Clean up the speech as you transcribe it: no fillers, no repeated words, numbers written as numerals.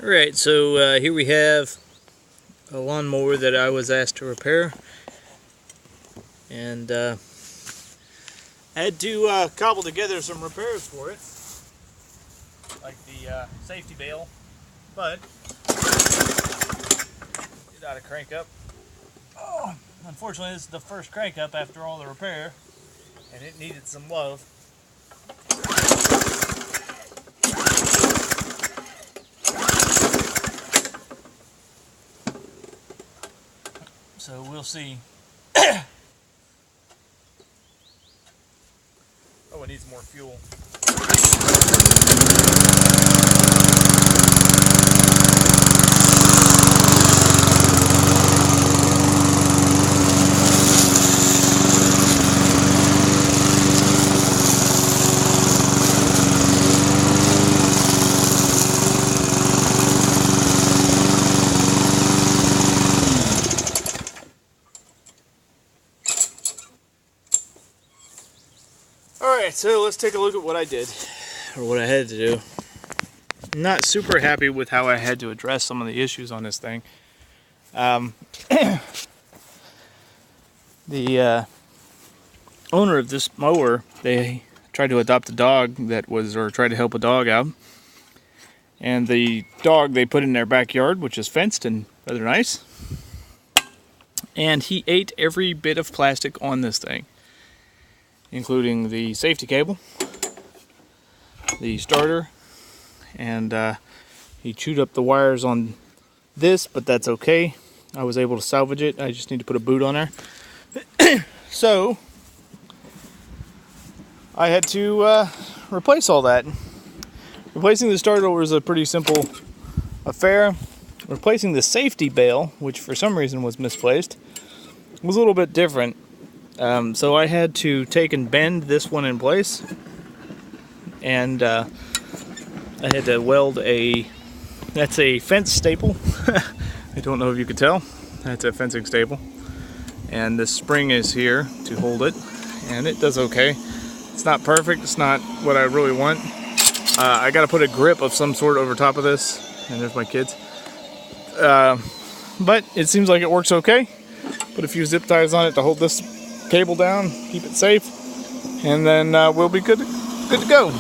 Alright, so here we have a lawnmower that I was asked to repair, and I had to cobble together some repairs for it, like the safety bail, but it ought to crank up. Oh, unfortunately this is the first crank up after all the repair, and it needed some love. So we'll see. Oh, it needs more fuel. Alright, so let's take a look at what I did, or what I had to do. I'm not super happy with how I had to address some of the issues on this thing. The owner of this mower, they tried to adopt a dog that was, or tried to help a dog out. And the dog they put in their backyard, which is fenced and rather nice. And he ate every bit of plastic on this thing, including the safety cable, the starter, and he chewed up the wires on this, but that's okay. I was able to salvage it. I just need to put a boot on there. So I had to replace all that. Replacing the starter was a pretty simple affair. Replacing the safety bail, which for some reason was misplaced, was a little bit different. So I had to take and bend this one in place, and I had to weld that's a fence staple. I don't know if you could tell, that's a fencing staple, and the spring is here to hold it, and it does okay. It's not perfect, it's not what I really want. I gotta put a grip of some sort over top of this, and there's my kids, but it seems like it works okay. Put a few zip ties on it to hold this cable down, keep it safe, and then we'll be good to go.